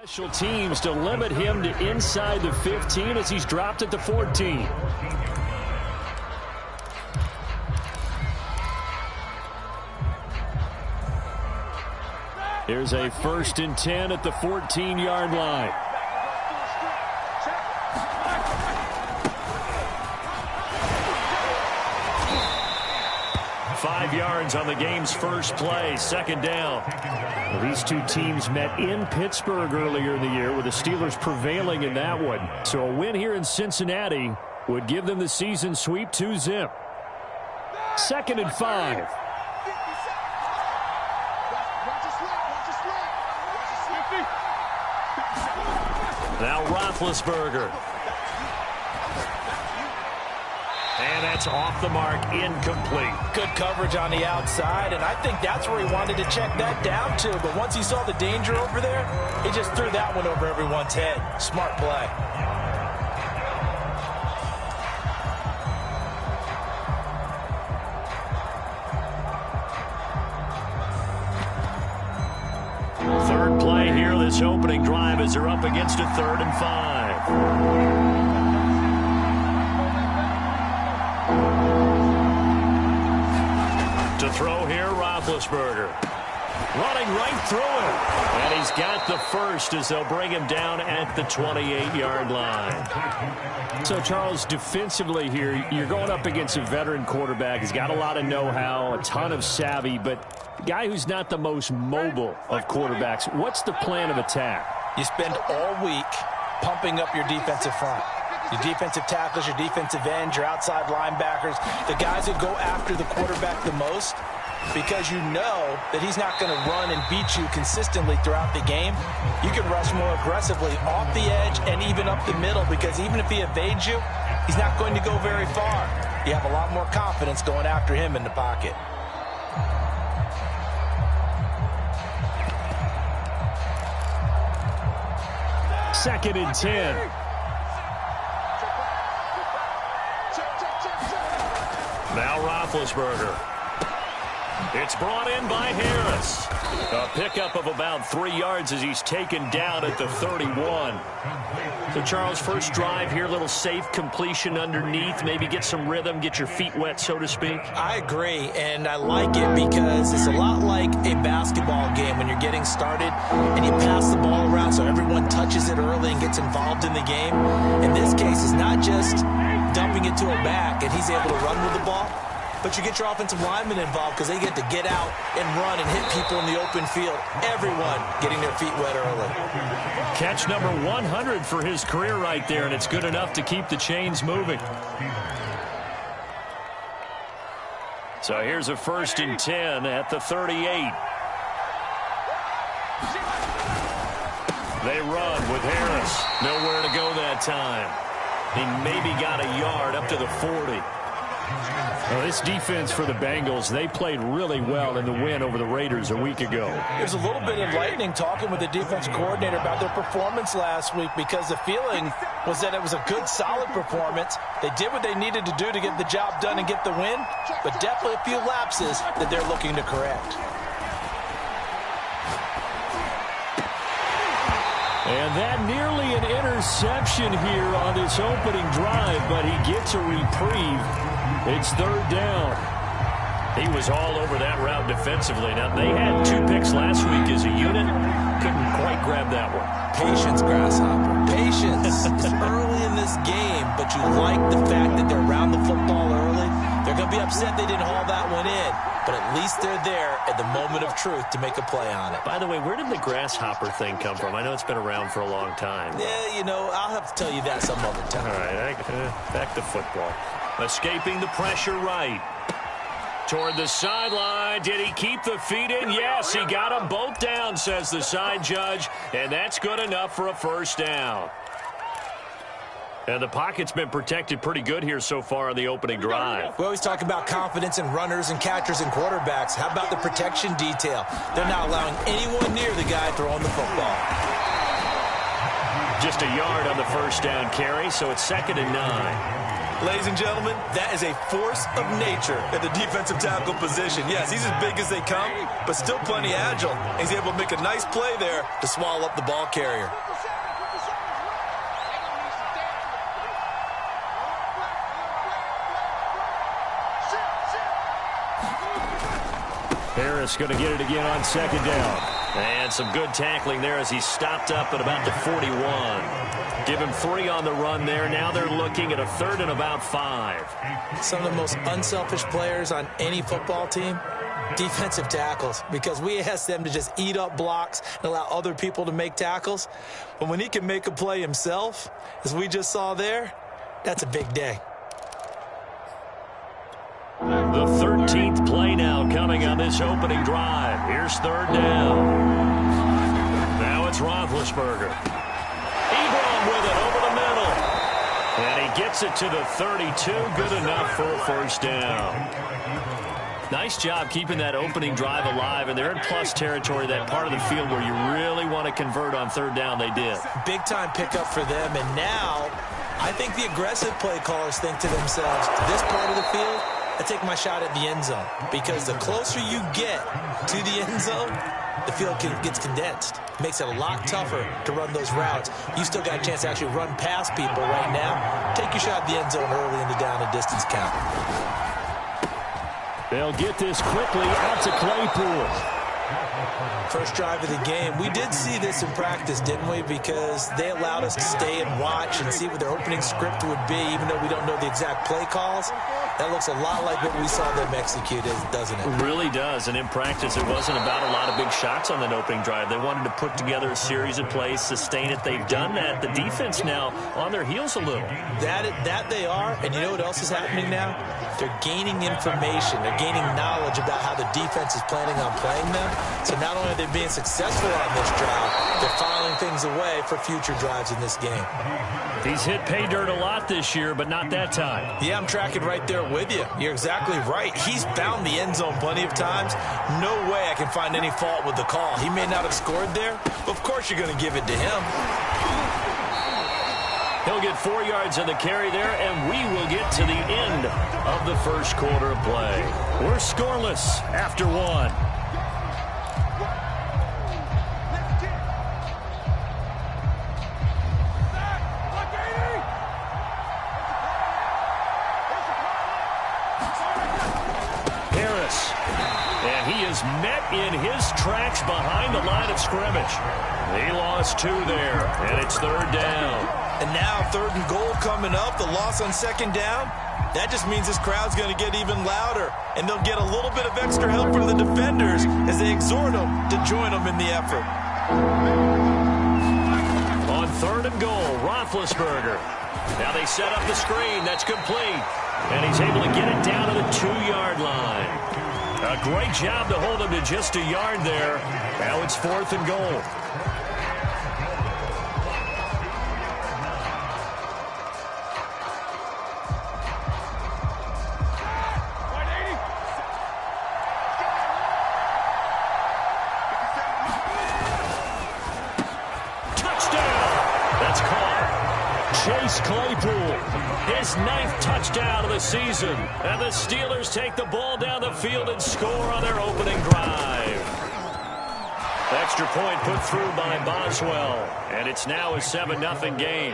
Special teams to limit him to inside the 15 as he's dropped at the 14. Here's a 1st and 10 at the 14-yard line. Yards on the game's first play, 2nd down. Well, these two teams met in Pittsburgh earlier in the year with the Steelers prevailing in that one. So a win here in Cincinnati would give them the season sweep 2-zip. 2nd and 5. Now Roethlisberger. And that's off the mark, incomplete. Good coverage on the outside, and I think that's where he wanted to check that down to. But once he saw the danger over there, he just threw that one over everyone's head. Smart play. Third play here, this opening drive as they're up against a 3rd and 5. To throw here, Roethlisberger. Running right through him. And he's got the first as they'll bring him down at the 28-yard line. So, Charles, defensively here, you're going up against a veteran quarterback. He's got a lot of know-how, a ton of savvy, but a guy who's not the most mobile of quarterbacks. What's the plan of attack? You spend all week pumping up your defensive front. Your defensive tackles, your defensive ends, your outside linebackers, the guys that go after the quarterback the most, because you know that he's not going to run and beat you consistently throughout the game. You can rush more aggressively off the edge and even up the middle, because even if he evades you, he's not going to go very far. You have a lot more confidence going after him in the pocket. Second and 10. Now Roethlisberger. It's brought in by Harris. A pickup of about 3 yards as he's taken down at the 31. So, Charles, first drive here, little safe completion underneath. Maybe get some rhythm, get your feet wet, so to speak. I agree, and I like it because it's a lot like a basketball game when you're getting started and you pass the ball around so everyone touches it early and gets involved in the game. In this case, it's not just dumping it to a back and he's able to run with the ball, but you get your offensive linemen involved because they get to get out and run and hit people in the open field. Everyone getting their feet wet early. Catch number 100 for his career right there, and it's good enough to keep the chains moving. So here's a 1st and 10 at the 38. They run with Harris. Nowhere to go that time. He maybe got a yard up to the 40. Well, this defense for the Bengals, they played really well in the win over the Raiders a week ago. There's a little bit enlightening talking with the defense coordinator about their performance last week, because the feeling was that it was a good, solid performance. They did what they needed to do to get the job done and get the win, but definitely a few lapses that they're looking to correct. And that nearly an interception here on this opening drive, but he gets a reprieve. It's 3rd down. He was all over that route defensively. Now, they had 2 picks last week as a unit. Couldn't quite grab that one. Patience, Grasshopper. Patience. It's early in this game, but you like the fact that they're around the football early. They're going to be upset they didn't haul that one in, but at least they're there at the moment of truth to make a play on it. By the way, where did the grasshopper thing come from? I know it's been around for a long time. Yeah, you know, I'll have to tell you that some other time. All right, back to football. Escaping the pressure right. Toward the sideline. Did he keep the feet in? Yes, he got them both down, says the side judge, and that's good enough for a 1st down. And the pocket's been protected pretty good here so far on the opening drive. We always talk about confidence in runners and catchers and quarterbacks. How about the protection detail? They're not allowing anyone near the guy throwing the football. Just a yard on the 1st down carry, so it's 2nd and 9. Ladies and gentlemen, that is a force of nature at the defensive tackle position. Yes, he's as big as they come, but still plenty agile. He's able to make a nice play there to swallow up the ball carrier. Harris going to get it again on second down. And some good tackling there as he stopped up at about the 41. Give him 3 on the run there. Now they're looking at a 3rd and about 5. Some of the most unselfish players on any football team, defensive tackles, because we ask them to just eat up blocks and allow other people to make tackles. But when he can make a play himself, as we just saw there, that's a big day. The 13th play now coming on this opening drive. Here's 3rd down. Now it's Roethlisberger. Ebron with it over the middle. And he gets it to the 32. Good enough for a 1st down. Nice job keeping that opening drive alive. And they're in plus territory, that part of the field where you really want to convert on 3rd down. They did. Big time pickup for them. And now I think the aggressive play callers think to themselves, this part of the field, I take my shot at the end zone, because the closer you get to the end zone, the field gets condensed. It makes it a lot tougher to run those routes. You still got a chance to actually run past people right now. Take your shot at the end zone early in the down and distance count. They'll get this quickly out to Claypool. First drive of the game. We did see this in practice, didn't we? Because they allowed us to stay and watch and see what their opening script would be, even though we don't know the exact play calls. That looks a lot like what we saw them execute, doesn't it? It really does. And in practice, it wasn't about a lot of big shots on that opening drive. They wanted to put together a series of plays, sustain it. They've done that. The defense now on their heels a little. That they are. And you know what else is happening now? They're gaining information. They're gaining knowledge about how the defense is planning on playing them. So not only are they being successful on this drive, they're filing things away for future drives in this game. He's hit pay dirt a lot this year, but not that time. Yeah, I'm tracking right there with you. You're exactly right. He's found the end zone plenty of times. No way I can find any fault with the call. He may not have scored there, but of course you're going to give it to him. He'll get 4 yards on the carry there, and we will get to the end of the first quarter of play. We're scoreless after 1. Met in his tracks behind the line of scrimmage. He lost 2 there, and it's 3rd down. And now 3rd and goal coming up. The loss on 2nd down. That just means this crowd's going to get even louder, and they'll get a little bit of extra help from the defenders as they exhort them to join them in the effort. On 3rd and goal, Roethlisberger. Now they set up the screen. That's complete. And he's able to get it down to the 2-yard line. A great job to hold him to just a yard there. Now it's 4th and goal. Touchdown! That's caught. Chase Claypool. His 9th touchdown of the season. And the Steelers take the ball down the field and score on their opening drive. Extra point put through by Boswell. And it's now a 7-0 game.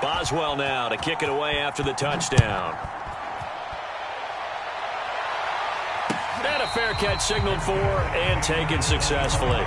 Boswell now to kick it away after the touchdown. And a fair catch signaled for and taken successfully.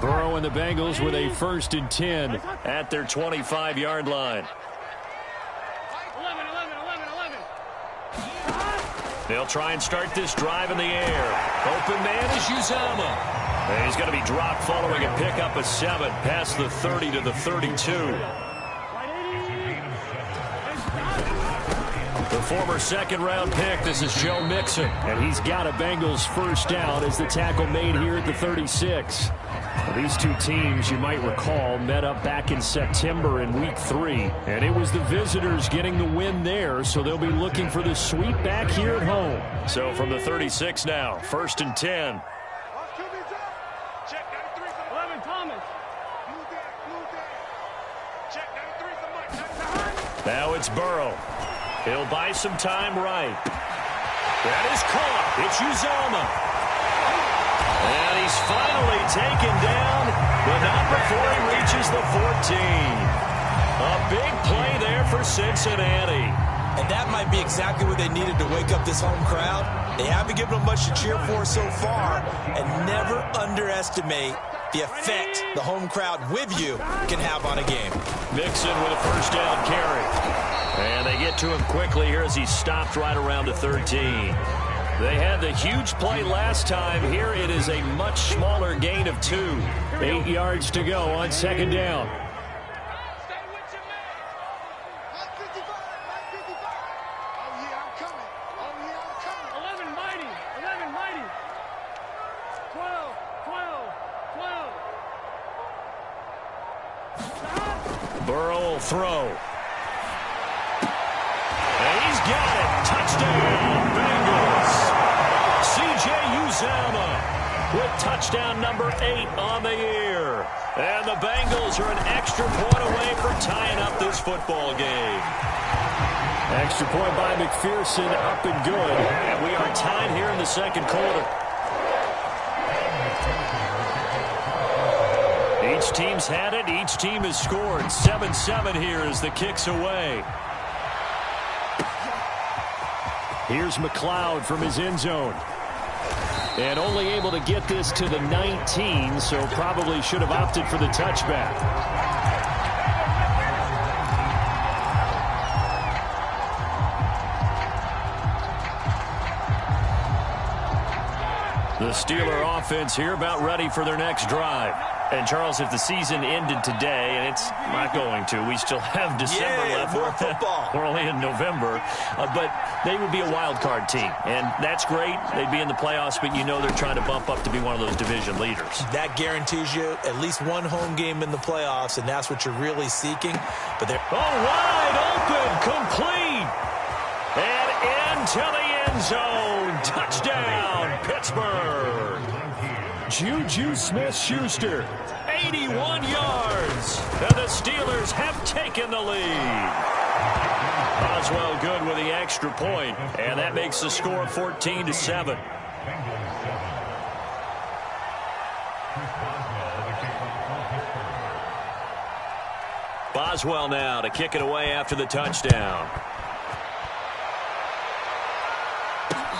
Burrow and the Bengals with a 1st and 10 at their 25-yard line. They'll try and start this drive in the air. Open man is Uzama. And he's going to be dropped following a pickup of 7 past the 30 to the 32. The former second-round pick, this is Joe Mixon, and he's got a Bengals first down as the tackle made here at the 36. Well, these two teams, you might recall, met up back in September in Week 3, and it was the visitors getting the win there, so they'll be looking for the sweep back here at home. So from the 36 now, 1st and 10. Now it's Burrow. He'll buy some time right. That is caught. It's Uzomah. And he's finally taken down, but not before he reaches the 14. A big play there for Cincinnati. And that might be exactly what they needed to wake up this home crowd. They haven't given them much to cheer for so far, and never underestimate the effect the home crowd with you can have on a game. Mixon with a first down carry. And they get to him quickly here as he stopped right around the 13. They had the huge play last time. Here it is a much smaller gain of 2. 8 yards to go on 2nd down. Burrow will throw. And he's got it. Touchdown, Bengals. C.J. Uzomah with touchdown number 8 on the year. And the Bengals are an extra point away from tying up this football game. Extra point by McPherson, up and good. And we are tied here in the 2nd quarter. Each team's had it. Each team has scored. 7-7 here as the kick's away. Here's McLeod from his end zone. And only able to get this to the 19, so probably should have opted for the touchback. The Steeler offense here about ready for their next drive. And, Charles, if the season ended today, and it's not going to, we still have December left. More football. We're only in November. But they would be a wild card team. And that's great. They'd be in the playoffs, but you know they're trying to bump up to be one of those division leaders. That guarantees you at least one home game in the playoffs, and that's what you're really seeking. But they're wide open, complete. And into the end zone. Touchdown, Pittsburgh. Juju Smith-Schuster, 81 yards. And the Steelers have taken the lead. Boswell good with the extra point, and that makes the score 14-7. Boswell now to kick it away after the touchdown.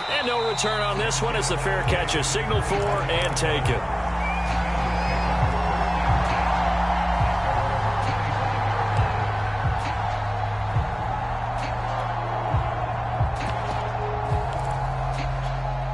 And no return on this one as the fair catch is signaled for and taken.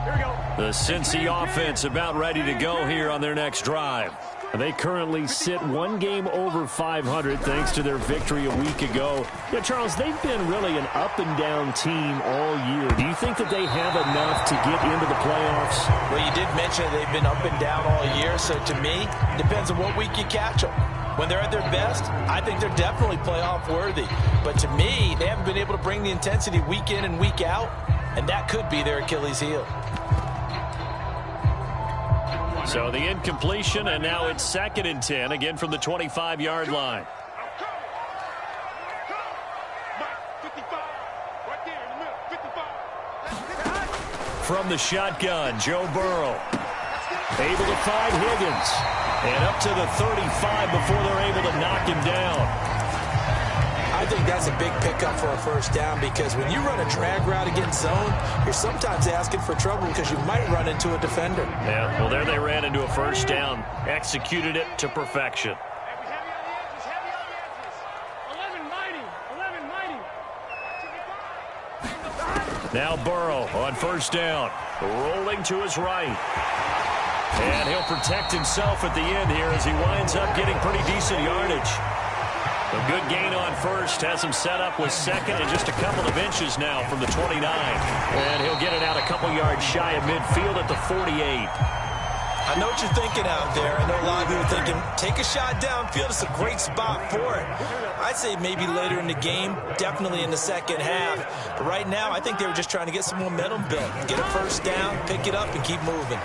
Here we go. The Cincy offense about ready to go here on their next drive. They currently sit one game over 500 thanks to their victory a week ago. Yeah, Charles, they've been really an up-and-down team all year. Do you think that they have enough to get into the playoffs? Well, you did mention they've been up and down all year, so to me, it depends on what week you catch them. When they're at their best, I think they're definitely playoff worthy. But to me, they haven't been able to bring the intensity week in and week out, and that could be their Achilles heel. So the incompletion, and now it's 2nd and 10, again from the 25-yard line. From the shotgun, Joe Burrow. Able to find Higgins. And up to the 35 before they're able to knock him down. I think that's a big pickup for a first down because when you run a drag route against zone, you're sometimes asking for trouble because you might run into a defender. Yeah, well, there they ran into a first down. Executed it to perfection. Now Burrow on first down. Rolling to his right. And he'll protect himself at the end here as he winds up getting pretty decent yardage. A good gain on first. Has him set up with second and just a couple of inches now from the 29. And he'll get it out a couple yards shy of midfield at the 48. I know what you're thinking out there. I know a lot of you are thinking, take a shot downfield. It's a great spot for it. I'd say maybe later in the game, definitely in the second half. But right now, I think they were just trying to get some momentum built. Get a first down, pick it up, and keep moving.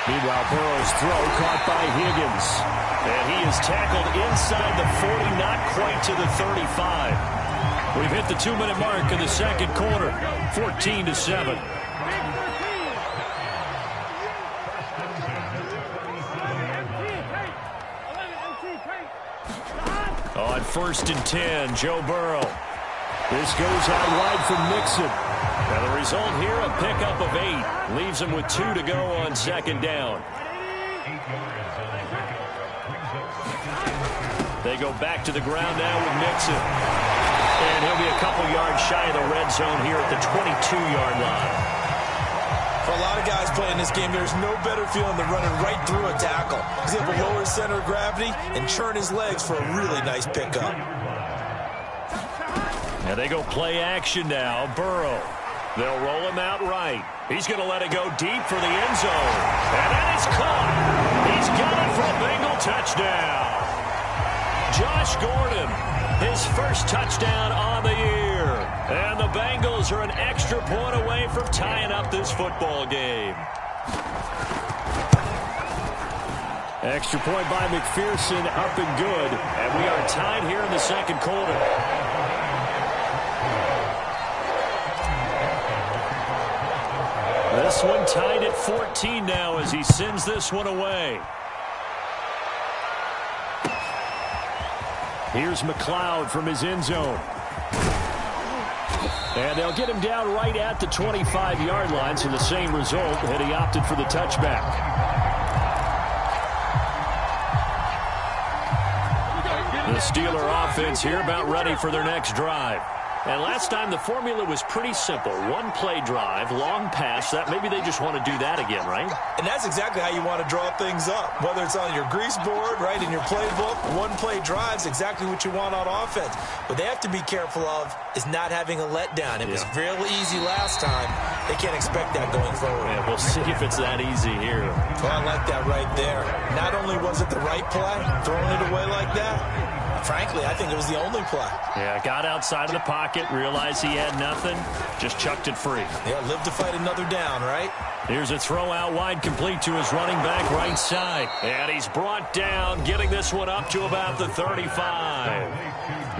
Meanwhile, Burrow's throw caught by Higgins. And he is tackled inside the 40, not quite to the 35. We've hit the 2-minute mark in the second quarter, 14-7. On 1st and 10, Joe Burrow. This goes out wide from Mixon. Now the result here, a pickup of 8. Leaves him with 2 to go on second down. They go back to the ground now with Mixon. And he'll be a couple yards shy of the red zone here at the 22-yard line. For a lot of guys playing this game, there's no better feeling than running right through a tackle. He's able to lower his center of gravity and churn his legs for a really nice pickup. Now they go play action now. Burrow. They'll roll him out right. He's going to let it go deep for the end zone. And that is caught. He's got it for a Bengal touchdown. Josh Gordon, his first touchdown on the year. And the Bengals are an extra point away from tying up this football game. Extra point by McPherson, up and good. And we are tied here in the second quarter. This one tied at 14 now as he sends this one away. Here's McLeod from his end zone. And they'll get him down right at the 25-yard line, so the same result, and he opted for the touchback. The Steeler offense here about ready for their next drive. And last time the formula was pretty simple. One-play drive, long pass. That maybe they just want to do that again, right? And that's exactly how you want to draw things up. Whether it's on your grease board, right, in your playbook, one-play drive's exactly what you want on offense. What they have to be careful of is not having a letdown. It was real easy last time. They can't expect that going forward. Yeah, we'll see if it's that easy here. Well, I like that right there. Not only was it the right play, throwing it away like that, frankly, I think it was the only play. Yeah, got outside of the pocket, realized he had nothing, just chucked it free. Yeah, live to fight another down, right? Here's a throw out wide, complete to his running back right side. And he's brought down, getting this one up to about the 35.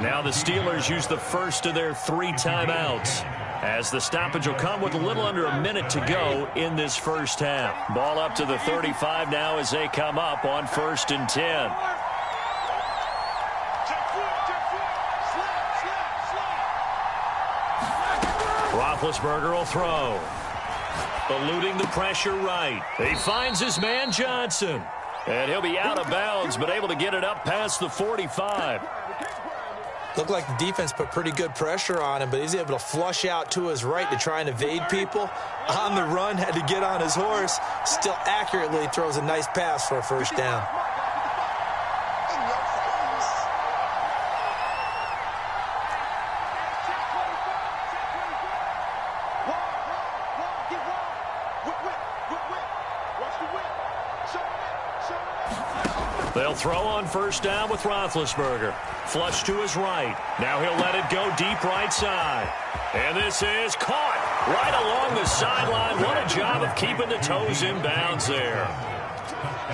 Now the Steelers use the first of their 3 timeouts, as the stoppage will come with a little under a minute to go in this first half. Ball up to the 35 now as they come up on 1st and 10. Roethlisberger will throw. Eluding the pressure right. He finds his man Johnson. And he'll be out of bounds, but able to get it up past the 45. Looked like the defense put pretty good pressure on him, but he's able to flush out to his right to try and evade people. On the run, had to get on his horse. Still accurately throws a nice pass for a first down. They'll throw on first down with Roethlisberger. Flush to his right. Now he'll let it go deep right side. And this is caught right along the sideline. What a job of keeping the toes in bounds there.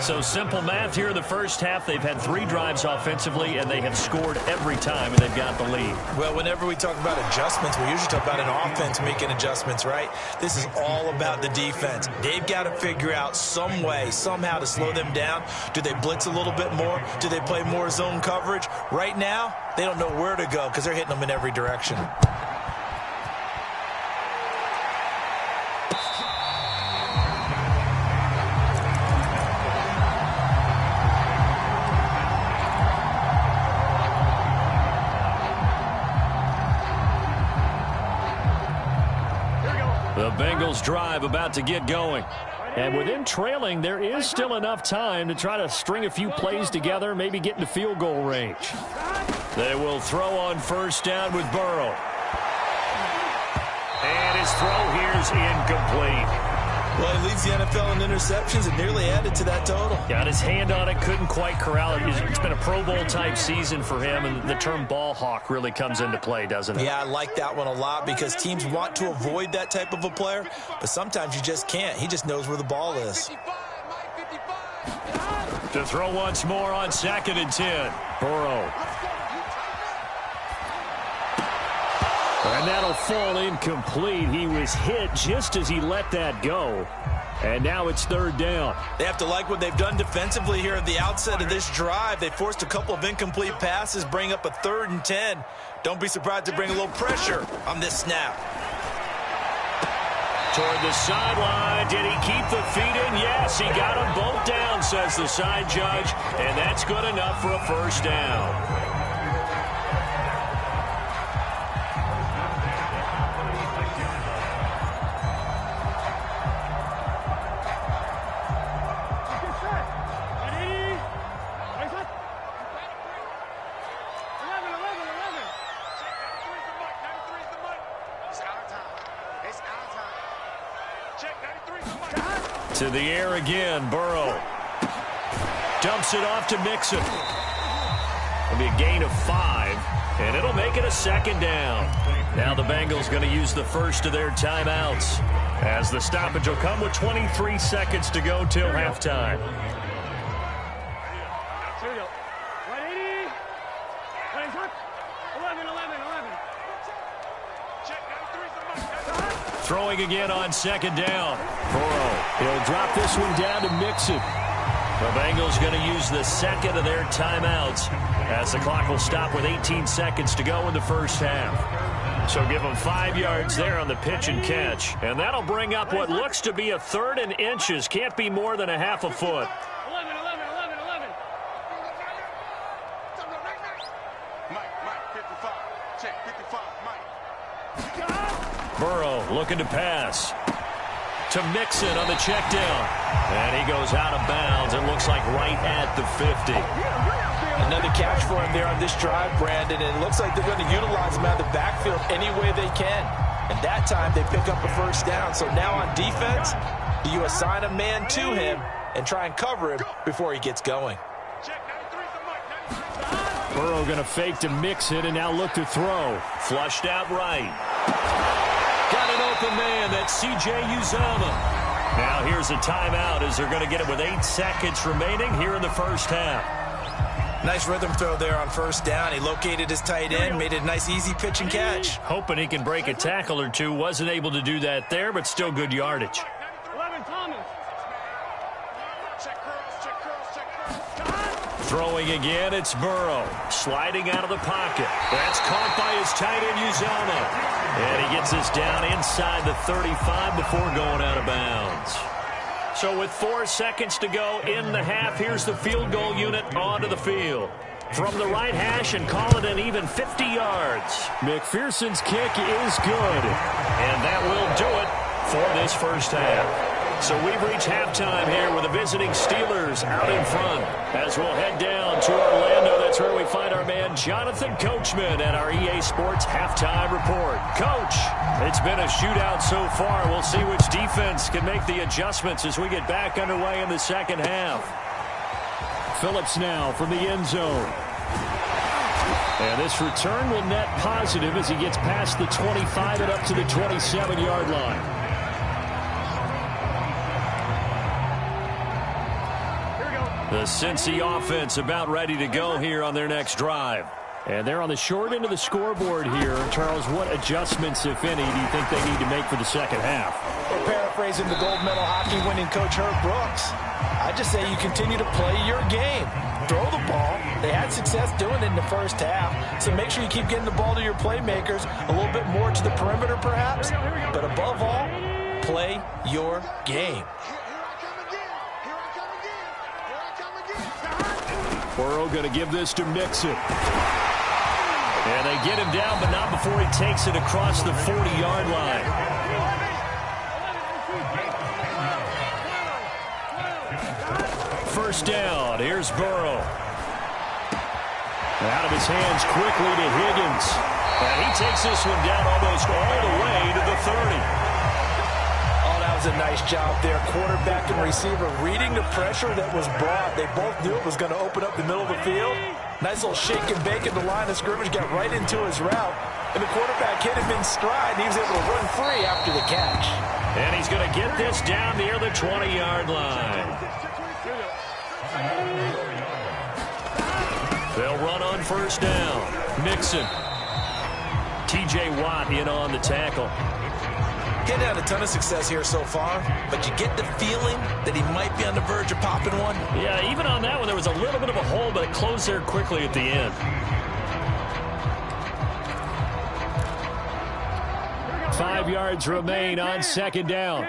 So simple math here in the first half. They've had 3 drives offensively, and they have scored every time, and they've got the lead. Well, whenever we talk about adjustments, we usually talk about an offense making adjustments, right? This is all about the defense. They've got to figure out some way, somehow to slow them down. Do they blitz a little bit more? Do they play more zone coverage? Right now, they don't know where to go because they're hitting them in every direction. The Bengals drive about to get going. And within trailing, there is still enough time to try to string a few plays together, maybe get into field goal range. They will throw on first down with Burrow. And his throw here is incomplete. Well, he leads the NFL in interceptions and nearly added to that total. Got his hand on it, couldn't quite corral it. It's been a Pro Bowl-type season for him, and the term ball hawk really comes into play, doesn't it? Yeah, I like that one a lot because teams want to avoid that type of a player, but sometimes you just can't. He just knows where the ball is. To throw once more on 2nd and 10. Burrow. And that'll fall incomplete. He was hit just as he let that go. And now it's 3rd down. They have to like what they've done defensively here at the outset of this drive. They forced a couple of incomplete passes, bring up a 3rd and 10. Don't be surprised to bring a little pressure on this snap. Toward the sideline. Did he keep the feet in? Yes, he got them both down, says the side judge. And that's good enough for a 1st down. To the air again, Burrow. Dumps it off to Mixon. It'll be a gain of 5, and it'll make it a 2nd down. Now the Bengals going to use the first of their timeouts, as the stoppage will come with 23 seconds to go till halftime. Throwing again on 2nd down. Burrow. He'll drop this one down to Mixon. The Bengals going to use the 2nd of their timeouts as the clock will stop with 18 seconds to go in the first half. So give them 5 yards there on the pitch and catch. And that'll bring up what looks to be a 3rd and inches. Can't be more than a half a foot. 11. Mike, 55. Check, 55, Mike. Burrow looking to pass. To Mixon on the check down. And he goes out of bounds. It looks like right at the 50. Another catch for him there on this drive, Brandon. And it looks like they're going to utilize him out of the backfield any way they can. And that time they pick up a 1st down. So now on defense, do you assign a man to him and try and cover him before he gets going? Burrow going to fake to Mixon and now look to throw. Flushed out right. Got an open man. That's C.J. Uzomah. Now here's a timeout as they're going to get it with 8 seconds remaining here in the first half. Nice rhythm throw there on 1st down. He located his tight end, made it a nice easy pitch and catch. Hoping he can break a tackle or two. Wasn't able to do that there, but still good yardage. 11, Thomas. Throwing again, it's Burrow. Sliding out of the pocket. That's caught by his tight end, Uzomah. And he gets this down inside the 35 before going out of bounds. So with 4 seconds to go in the half, here's the field goal unit onto the field. From the right hash and call it an even 50 yards. McPherson's kick is good. And that will do it for this first half. So we've reached halftime here with the visiting Steelers out in front. As we'll head down to Orlando, that's where we find our man Jonathan Coachman at our EA Sports Halftime Report. Coach, it's been a shootout so far. We'll see which defense can make the adjustments as we get back underway in the second half. Phillips now from the end zone. And this return will net positive as he gets past the 25 and up to the 27-yard line. The Cincy offense about ready to go here on their next drive. And they're on the short end of the scoreboard here. Charles, what adjustments, if any, do you think they need to make for the second half? Well, paraphrasing the gold medal hockey winning coach Herb Brooks, I just say you continue to play your game. Throw the ball. They had success doing it in the first half. So make sure you keep getting the ball to your playmakers, a little bit more to the perimeter perhaps. But above all, play your game. Burrow going to give this to Mixon. And they get him down, but not before he takes it across the 40-yard line. first down. Here's Burrow. Out of his hands quickly to Higgins. And he takes this one down almost all the way to the 30. Oh, that was a nice job there. Quarterback and receiver reading the pressure that was brought. They both knew it was going to open up the middle of the field. Nice little shake and bake at the line of scrimmage. Got right into his route. And the quarterback hit him in stride. And he was able to run free after the catch. And he's going to get this down near the 20-yard line. They'll run on first down. Mixon. T.J. Watt in on the tackle. Getting had a ton of success here so far, but you get the feeling that he might be on the verge of popping one. Yeah, even on that one, there was a little bit of a hole, but it closed there quickly at the end. 5 yards remain on second down.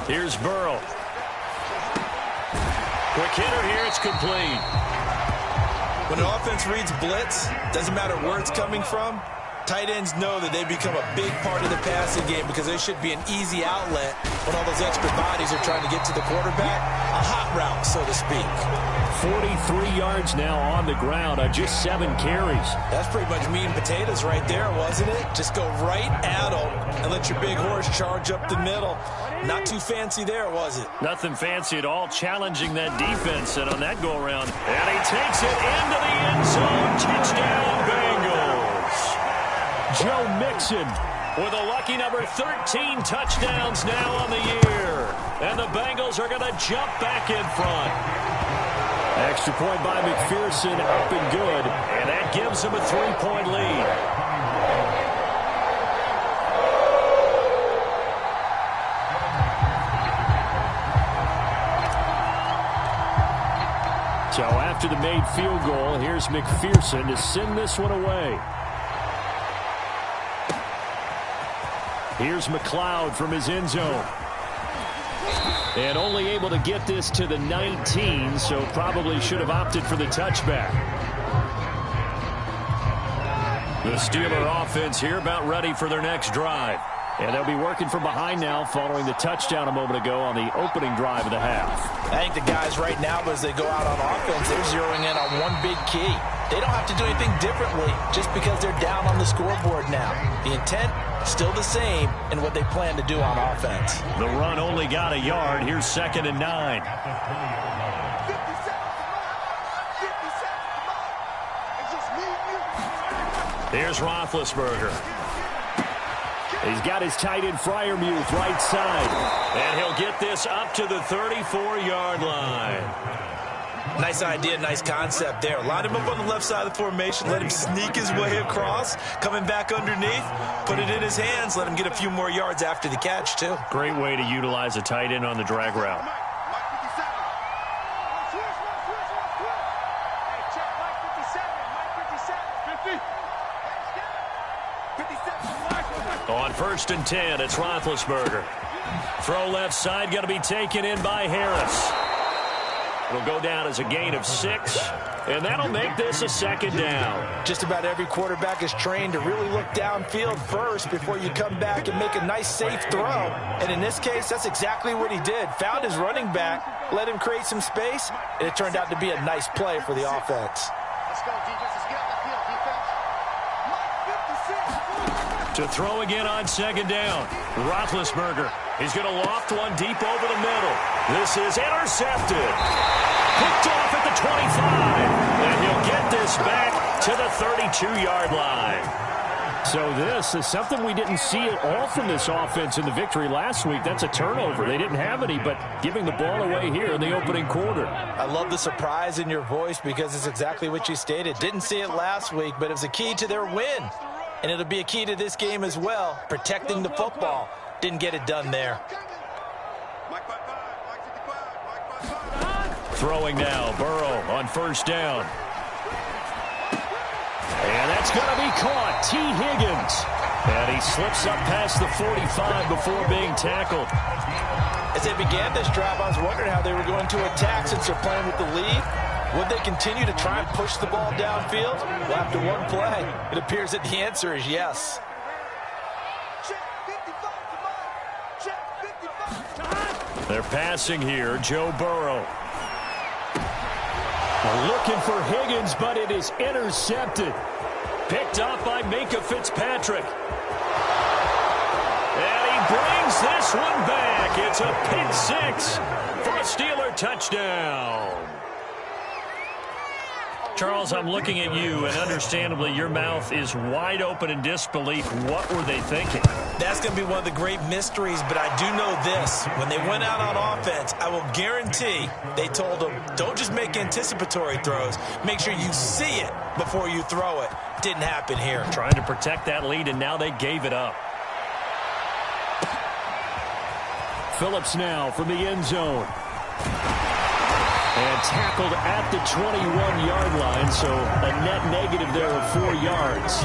Here's Burrow. Quick hitter here, it's complete. When an offense reads blitz, doesn't matter where it's coming from, tight ends know that they become a big part of the passing game because they should be an easy outlet when all those extra bodies are trying to get to the quarterback. A hot route, so to speak. 43 yards now on the ground on just 7 carries. That's pretty much meat and potatoes right there, wasn't it? Just go right at them and let your big horse charge up the middle. Not too fancy there, was it? Nothing fancy at all, challenging that defense, and on that go-around. And he takes it into the end zone. Touchdown, Bengals. Joe Mixon with a lucky number 13 touchdowns now on the year. And the Bengals are going to jump back in front. Extra point by McPherson, up and good. And that gives them a 3-point lead. So after the made field goal, here's McPherson to send this one away. Here's McLeod from his end zone. And only able to get this to the 19, so probably should have opted for the touchback. The Steeler offense here about ready for their next drive. And they'll be working from behind now following the touchdown a moment ago on the opening drive of the half. I think the guys right now, as they go out on offense, they're zeroing in on one big key. They don't have to do anything differently just because they're down on the scoreboard now. The intent, still the same in what they plan to do on offense. The run only got a yard. Here's 2nd and 9. Here's Roethlisberger. He's got his tight end Freiermuth right side. And he'll get this up to the 34-yard line. Nice idea, nice concept there. Line him up on the left side of the formation. Let him sneak his way across. Coming back underneath. Put it in his hands. Let him get a few more yards after the catch, too. Great way to utilize a tight end on the drag route. On 1st and 10, it's Roethlisberger. Throw left side, going to be taken in by Harris. It'll go down as a gain of 6, and that'll make this a 2nd down. Just about every quarterback is trained to really look downfield first before you come back and make a nice, safe throw. And in this case, that's exactly what he did. Found his running back, let him create some space, and it turned out to be a nice play for the offense. Let's go, defense. Let's get on the field, defense. To throw again on 2nd down. Roethlisberger. He's going to loft one deep over the middle. This is intercepted. Picked off at the 25. And he'll get this back to the 32-yard line. So this is something we didn't see at all from this offense in the victory last week. That's a turnover. They didn't have any, but giving the ball away here in the opening quarter. I love the surprise in your voice because it's exactly what you stated. Didn't see it last week, but it was a key to their win. And it'll be a key to this game as well, protecting the football. Didn't get it done there. Throwing now, Burrow on 1st down. And that's going to be caught. T. Higgins. And he slips up past the 45 before being tackled. As they began this drive, I was wondering how they were going to attack since they're playing with the lead. Would they continue to try and push the ball downfield? Well, after one play, it appears that the answer is yes. They're passing here. Joe Burrow. Looking for Higgins, but it is intercepted. Picked up by Minka Fitzpatrick. And he brings this one back. It's a pick six for a Steeler touchdown. Charles, I'm looking at you, and understandably, your mouth is wide open in disbelief. What were they thinking? That's going to be one of the great mysteries, but I do know this. When they went out on offense, I will guarantee they told them, don't just make anticipatory throws. Make sure you see it before you throw it. Didn't happen here. Trying to protect that lead, and now they gave it up. Phillips now from the end zone. And tackled at the 21-yard line, so a net negative there of 4 yards.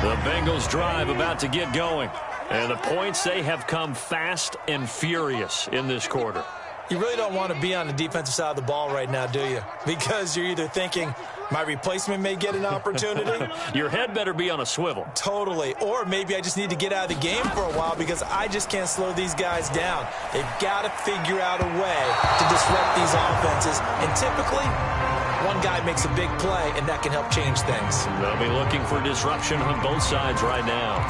The Bengals drive about to get going. And the points, they have come fast and furious in this quarter. You really don't want to be on the defensive side of the ball right now, do you? Because you're either thinking, my replacement may get an opportunity. Your head better be on a swivel. Totally. Or maybe I just need to get out of the game for a while because I just can't slow these guys down. They've got to figure out a way to disrupt these offenses. And typically, one guy makes a big play, and that can help change things. They'll be looking for disruption on both sides right now.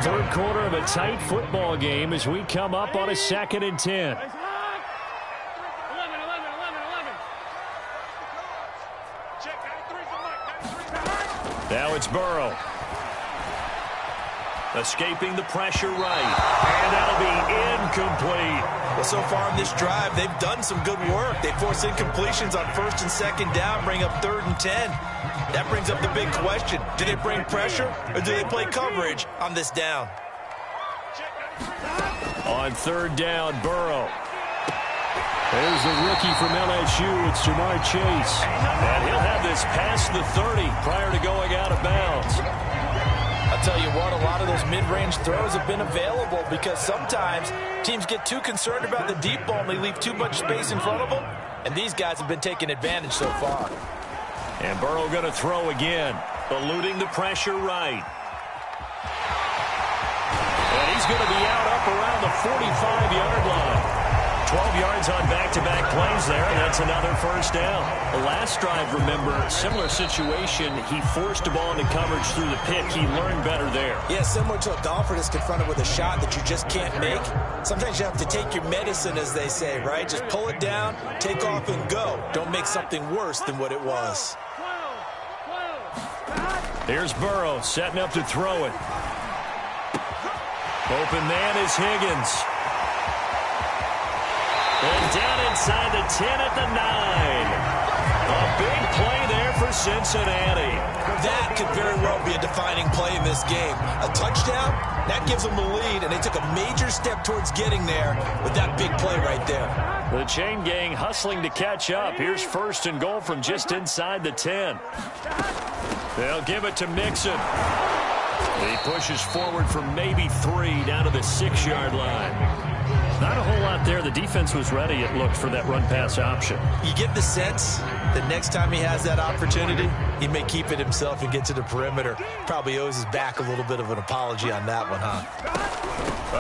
Third quarter of a tight football game as we come up on a 2nd and 10. Now it's Burrow. Escaping the pressure right. And that'll be incomplete. Well, so far in this drive, they've done some good work. They force incompletions on 1st and 2nd down, bring up 3rd and 10. That brings up the big question. Do they bring pressure or do they play coverage on this down? On 3rd down, Burrow. There's the rookie from LSU. It's Jamar Chase. And he'll have this past the 30 prior to going out of bounds. I'll tell you what, a lot of those mid-range throws have been available because sometimes teams get too concerned about the deep ball and they leave too much space in front of them. And these guys have been taking advantage so far. And Burrow going to throw again, eluding the pressure right. And he's going to be out up around the 45-yard line. 12 yards on back-to-back plays there, and that's another first down. The last drive, remember, similar situation. He forced the ball into coverage through the pick. He learned better there. Yeah, similar to a golfer that's confronted with a shot that you just can't make. Sometimes you have to take your medicine, as they say, right? Just pull it down, take off, and go. Don't make something worse than what it was. Here's Burrow setting up to throw it. Open man is Higgins. And down inside the 10 at the 9. A big play there for Cincinnati. That could very well be a defining play in this game. A touchdown, that gives them the lead, and they took a major step towards getting there with that big play right there. The chain gang hustling to catch up. Here's 1st and goal from just inside the 10. They'll give it to Mixon. He pushes forward for maybe 3 down to the 6-yard line. Not a whole lot there. The defense was ready, it looked, for that run-pass option. You get the sense that next time he has that opportunity, he may keep it himself and get to the perimeter. Probably owes his back a little bit of an apology on that one, huh?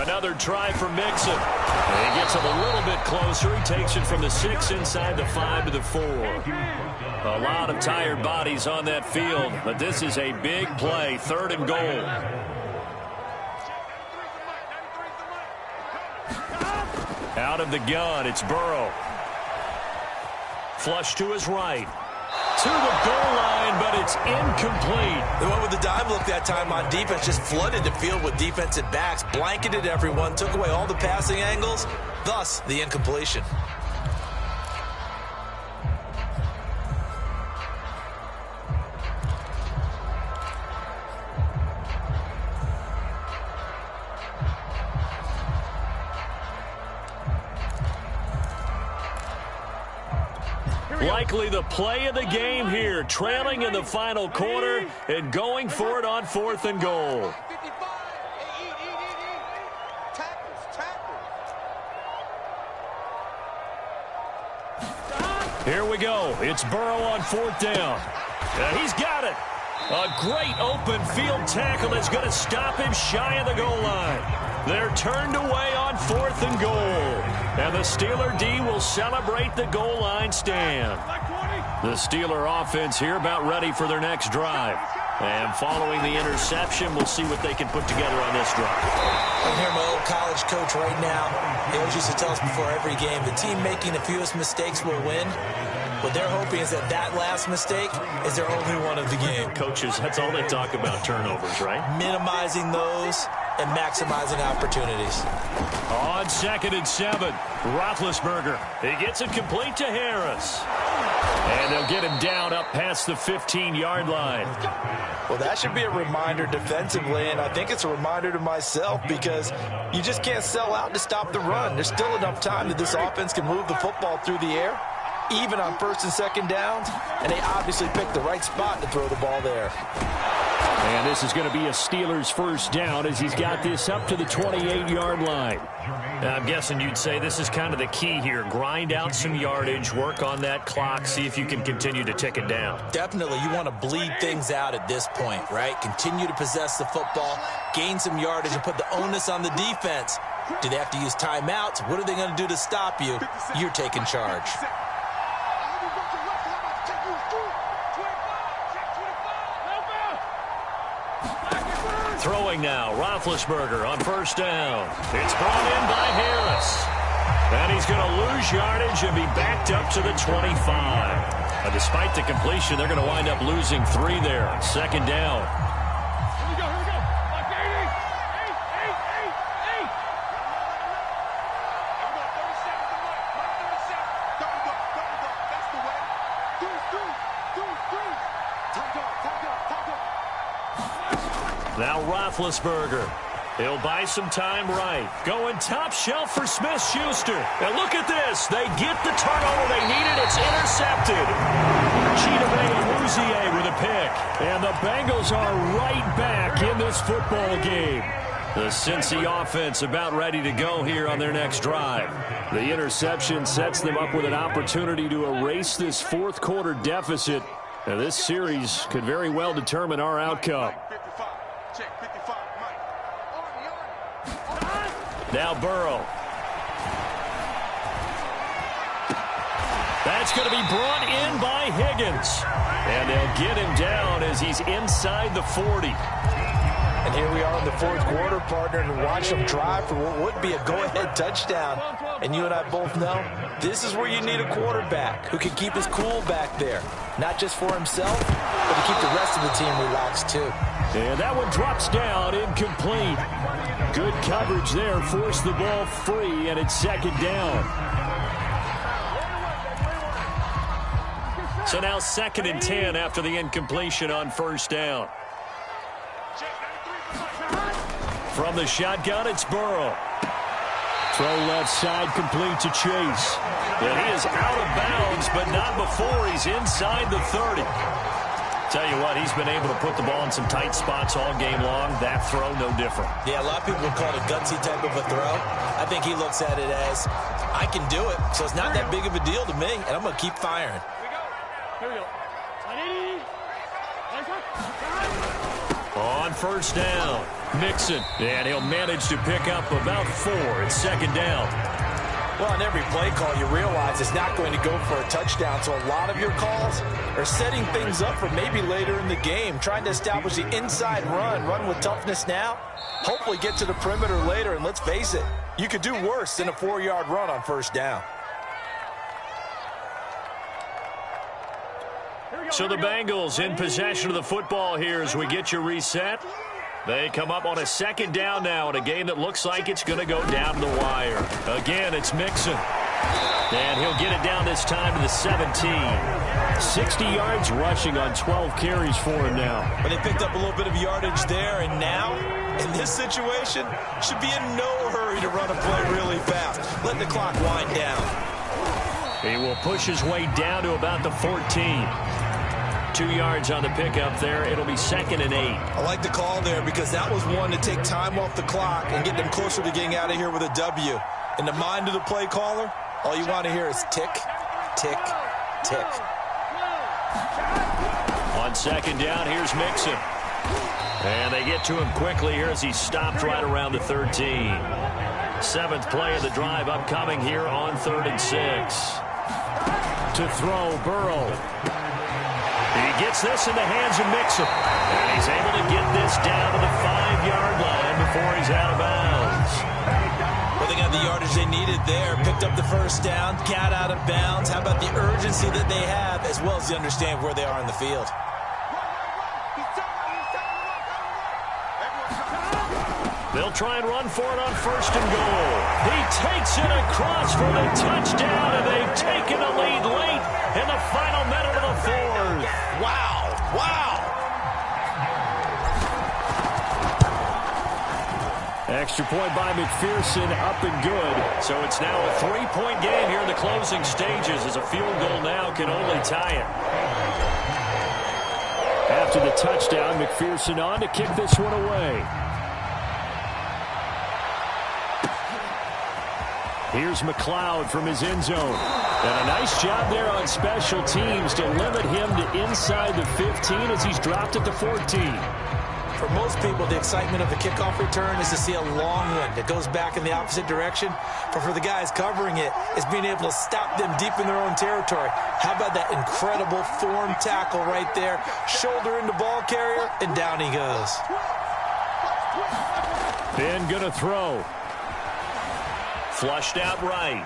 Another try for Mixon. And he gets him a little bit closer. He takes it from the 6 inside the 5 to the 4. A lot of tired bodies on that field, but this is a big play. 3rd and goal. Out of the gun, it's Burrow. Flush to his right. To the goal line, but it's incomplete. They went with the dime look that time on defense, just flooded the field with defensive backs, blanketed everyone, took away all the passing angles, thus the incompletion. Likely the play of the game here, trailing in the final quarter and going for it on 4th and goal. Here we go. It's Burrow on 4th down. He's got it. A great open field tackle is going to stop him shy of the goal line. They're turned away on 4th and goal. And the Steeler D will celebrate the goal line stand. The Steeler offense here about ready for their next drive. And following the interception, we'll see what they can put together on this drive. I'm here, my old college coach right now. He always used to tell us before every game, the team making the fewest mistakes will win. What they're hoping is that last mistake is their only one of the game. Coaches, that's all they talk about, turnovers, right? Minimizing those and maximizing opportunities. On 2nd and 7, Roethlisberger. He gets it complete to Harris. And they'll get him down up past the 15-yard line. Well, that should be a reminder defensively, and I think it's a reminder to myself because you just can't sell out to stop the run. There's still enough time that this offense can move the football through the air, even on 1st and 2nd downs, and they obviously picked the right spot to throw the ball there. And this is going to be a Steelers first down as he's got this up to the 28-yard line. Now, I'm guessing you'd say this is kind of the key here. Grind out some yardage, work on that clock, see if you can continue to tick it down. Definitely, you want to bleed things out at this point, right? Continue to possess the football, gain some yardage, and put the onus on the defense. Do they have to use timeouts? What are they going to do to stop you? You're taking charge. Throwing now, Roethlisberger on 1st down. It's brought in by Harris. And he's going to lose yardage and be backed up to the 25. Despite the completion, they're going to wind up losing 3 there. 2nd down. Here we go. Like 80. 37. Now Roethlisberger. He'll buy some time right. Going top shelf for Smith-Schuster. And look at this. They get the turnover they needed. It's intercepted. Chidobe with a pick. And the Bengals are right back in this football game. The Cincy offense about ready to go here on their next drive. The interception sets them up with an opportunity to erase this fourth quarter deficit. And this series could very well determine our outcome. Now Burrow. That's going to be brought in by Higgins. And they'll get him down as he's inside the 40. And here we are in the fourth quarter, partner, and watch them drive for what would be a go-ahead touchdown. And you and I both know this is where you need a quarterback who can keep his cool back there. Not just for himself, but to keep the rest of the team relaxed too. And that one drops down, incomplete. Good coverage there, forced the ball free, and it's 2nd down. So now 2nd and 10 after the incompletion on 1st down. From the shotgun, it's Burrow. Throw left side, complete to Chase. And he is out of bounds, but not before he's inside the 30. Tell you what, he's been able to put the ball in some tight spots all game long. That throw, no different. Yeah, a lot of people would call it a gutsy type of a throw. I think he looks at it as, I can do it, so it's not that big of a deal to me, and I'm going to keep firing. Here we go. On 1st down, Mixon. And he'll manage to pick up about 4. It's 2nd down. Well, on every play call, you realize it's not going to go for a touchdown. So a lot of your calls are setting things up for maybe later in the game, trying to establish the inside run with toughness now, hopefully get to the perimeter later. And let's face it, you could do worse than a 4-yard run on 1st down. So the Bengals in possession of the football here as we get you reset. They come up on a 2nd down now in a game that looks like it's going to go down to the wire. Again, it's Mixon. And he'll get it down this time to the 17. 60 yards rushing on 12 carries for him now. But they picked up a little bit of yardage there, and now, in this situation, should be in no hurry to run a play really fast. Let the clock wind down. He will push his way down to about the 14. 2 yards on the pickup there. It'll be 2nd and 8. I like the call there because that was one to take time off the clock and get them closer to getting out of here with a W. In the mind of the play caller, all you want to hear is tick, tick, tick. On On second down, here's Mixon. And they get to him quickly here as he stopped right around the 13. Seventh play of the drive upcoming here on 3rd and 6. To throw, Burrow. He gets this in the hands of Mixon. And he's able to get this down to the 5-yard line before he's out of bounds. Well, they got the yardage they needed there. Picked up the first down, got out of bounds. How about the urgency that they have, as well as they understand where they are in the field? They'll try and run for it on 1st and goal. He takes it across for the touchdown, and they've taken the lead late in the final minute of the 4th. Wow, wow. Extra point by McPherson, up and good. So it's now a 3-point game here in the closing stages, as a field goal now can only tie it. After the touchdown, McPherson on to kick this one away. Here's McLeod from his end zone. And a nice job there on special teams to limit him to inside the 15 as he's dropped at the 14. For most people, the excitement of the kickoff return is to see a long one that goes back in the opposite direction. But for the guys covering it, it's being able to stop them deep in their own territory. How about that incredible form tackle right there? Shoulder into ball carrier, and down he goes. Ben gonna throw. Flushed out right.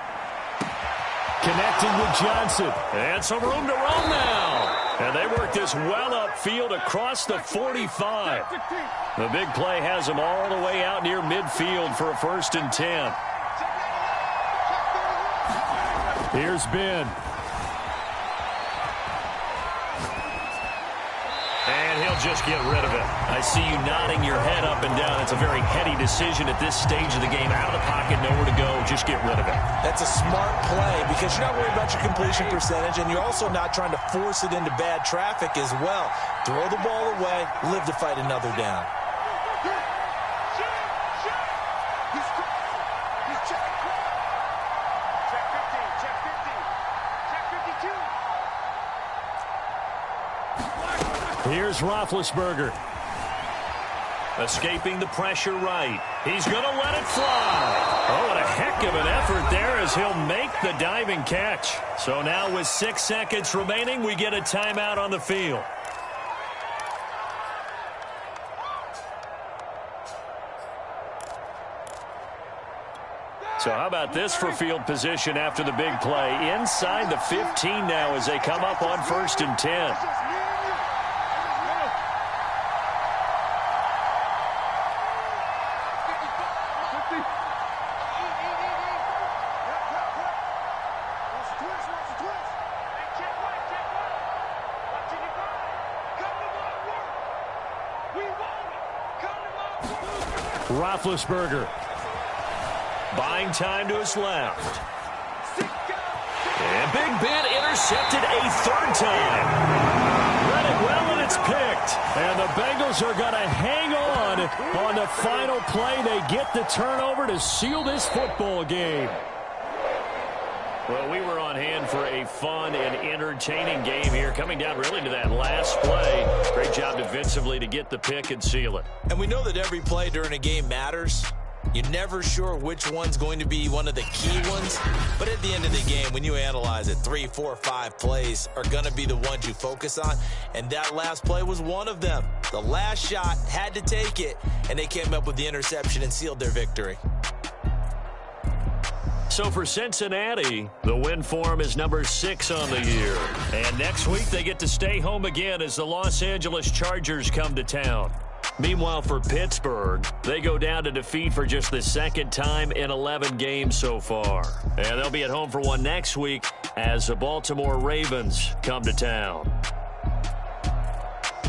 Connecting with Johnson. And some room to run now. And they work this well upfield across the 45. The big play has them all the way out near midfield for a 1st and 10. Here's Ben. And he'll just get rid of it. I see you nodding your head up and down. It's a very heady decision at this stage of the game. Out of the pocket, nowhere to go. Just get rid of it. That's a smart play because you're not worried about your completion percentage, and you're also not trying to force it into bad traffic as well. Throw the ball away, live to fight another down. Here's Roethlisberger. Escaping the pressure right. He's going to let it fly. Oh, and a heck of an effort there as he'll make the diving catch. So now with 6 seconds remaining, we get a timeout on the field. So how about this for field position after the big play? Inside the 15 now as they come up on 1st and 10. Roethlisberger. Buying time to his left. And Big Ben intercepted a 3rd time. Read it well, and it's picked. And the Bengals are going to hang on the final play. They get the turnover to seal this football game. Well, we were on hand for a fun and entertaining game here, coming down really to that last play. Great job defensively to get the pick and seal it. And we know that every play during a game matters. You're never sure which one's going to be one of the key ones. But at the end of the game, when you analyze it, 3, 4, 5 plays are going to be the ones you focus on. And that last play was one of them. The last shot had to take it, and they came up with the interception and sealed their victory. So for Cincinnati, the win form is number 6 on the year. And next week they get to stay home again as the Los Angeles Chargers come to town. Meanwhile, for Pittsburgh, they go down to defeat for just the 2nd time in 11 games so far. And they'll be at home for one next week as the Baltimore Ravens come to town.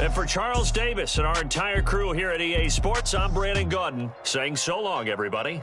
And for Charles Davis and our entire crew here at EA Sports, I'm Brandon Gaudin saying so long, everybody.